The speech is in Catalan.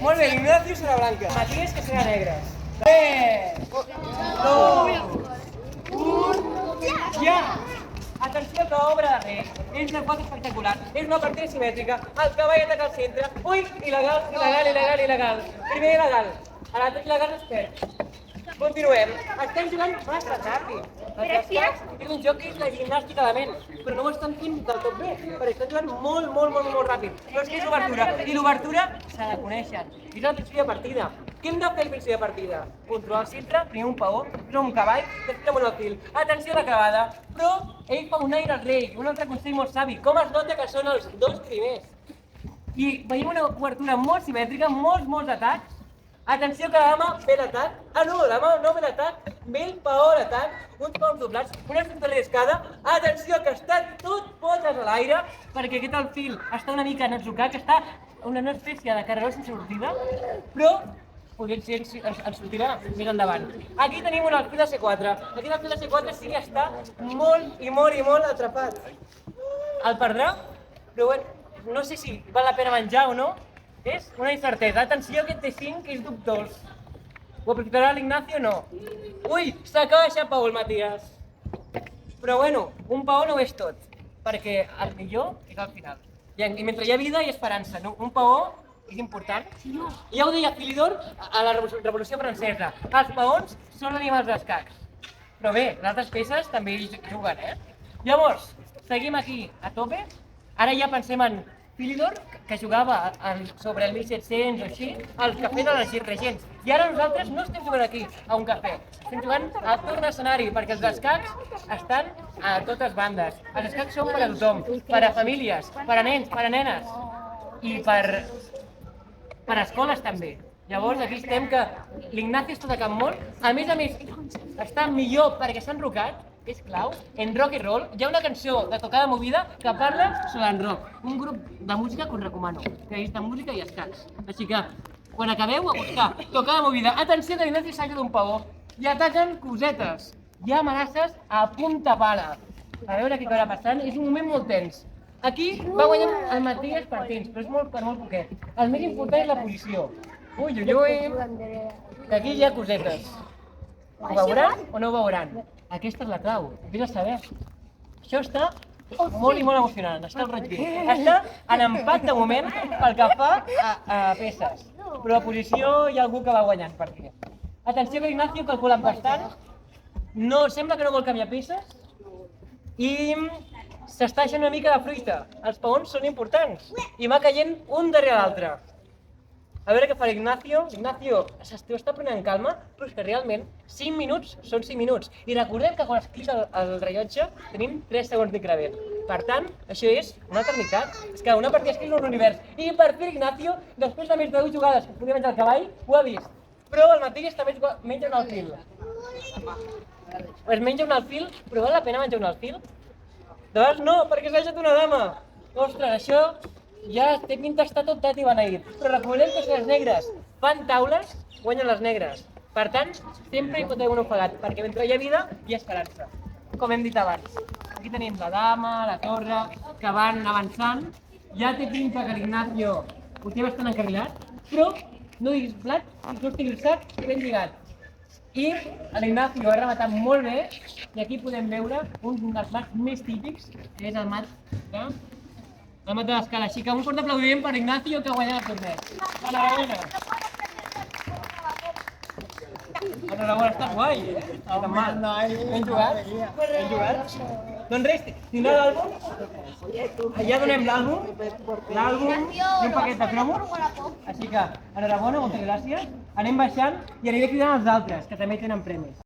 Molt bé, l'Ignacio serà blanca. Matías, que serà negres. 3, 2, 1, ja! Atenció que obre de res. És una cosa espectacular. És una partida simètrica. El cavall ataca al centre. Ui, il·legal, il·legal, il·legal, il·legal. Primer il·legal. A l'altre il·legal es perd. Continuem. Estem jugant massa ràpid. Gràcies. És un joc que és la gimnàstica de la ment, però no ho estan fent del tot bé, perquè estan jugant molt ràpid. Però és que és l'obertura, i l'obertura s'ha de conèixer. És el principi de partida. Què hem de fer al principi de partida? Controlar el centre, primer un peó, després un cavall, després un monofil. Atenció a la clavada, però ell fa un aire al rei, un altre consell molt savi. Com es nota que són els dos primers? I veiem una obertura molt simètrica, molts atacs. Atenció que la dama ve l'atac. Ah no, la dama no ve l'atac, ve el peó a l'atac, uns peons doblats, una estructura d'escada. Atenció que està tot potes a l'aire, perquè aquest alfil està una mica enetzucat, que està una espècie de carreró sense sortida, però potser ens sortirà més endavant. Aquí tenim un alfil de C4. Aquí l'alfil de C4 sí que està molt atrapat. El perdrà, però bueno, no sé si val la pena menjar o no. És una incertesa. Atenció, aquest T5 és dubtós. Ho aprofitarà l'Ignacio o no? Ui, s'acaba de deixar peó el Matías. Però bueno, un peó no ho és tot, perquè el millor és al final. I mentre hi ha vida hi ha esperança. Un peó és important. Ja ho deia Philidor a la Revolució Francesa. Els peons són animals d'escacs. Però bé, les altres peces també hi juguen, Llavors, seguim aquí a tope. Ara ja pensem en Philidor, que jugava sobre el 1700 o així, al cafè de les regents. I ara nosaltres no estem jugant aquí, a un cafè. Estem jugant a tot l'escenari, perquè els escacs estan a totes bandes. Els escacs són per a tothom, per a famílies, per a nens, per a nenes. I per a escoles també. Llavors aquí estem que l'Ignacio està atacant molt. A més, està millor perquè s'ha enrocat, és clau, en rock and roll. Hi ha una cançó de Tocada Movida que parla sobre en rock, un grup de música que us recomano, que és de música i escacs. Així que, quan acabeu, a buscar Tocada Movida. Atenció que l'Ignacio s'ha d'un pavó i ataquen cosetes. Hi ha amenaces a punta pala. A veure què acabarà passant, és un moment molt tens. Aquí va guanyant el Matías per temps, però és molt poquet. El més important és la posició. Ui, que aquí hi ha cosetes. Ho veuran o no ho veuran? Aquesta és la clau, vés a saber. Això està molt emocionant, està al roig viu. Està en empat de moment pel que fa a peces, però a posició hi ha algú que va guanyant per aquí. Atenció que l'Ignacio calcula bastant, sembla que no vol canviar peces i s'està deixant una mica de fruita. Els peons són importants i va caient un darrere l'altre. A veure què fa l'Ignacio. L'Ignacio està prenent calma, però és que realment 5 minuts són 5 minuts. I recordem que quan es clica el rellotge tenim 3 segons d'increment. Per tant, això és una eternitat. És que una partida és un univers. I per fi l'Ignacio, després de més de 8 jugades que es podia menjar el cavall, ho ha vist. Però el Matías també menja un alfil. Es menja un alfil, però val la pena menjar un alfil? De vegades no, perquè s'ha deixat una dama. Ostres, això ja té pinta d'estar tot dat i beneït. Però recordem que si les negres fan taules, guanyen les negres. Per tant, sempre hi pot haver un ofegat, perquè mentre hi ha vida, hi ha esperança. Com hem dit abans. Aquí tenim la dama, la torre, que van avançant. Ja té pinta que l'Ignacio ho té bastant encarrilat, però no diguis plat, i que estigui el sac ben lligat. I l'Ignacio ha rematat molt bé, i aquí podem veure un dels mats més típics, que és el mat de l'escala. Així que un fort aplaudiment per Ignacio, que ha guanyat el torneig. Enhorabona! Enhorabona, està guai, Està mal. Ben jugat? Ben jugat? Doncs res, tindrà l'àlbum? Ja donem l'àlbum i un paquet de cromos. Així que, enhorabona, moltes gràcies. Anem baixant i aniré cridant els altres, que també tenen premis.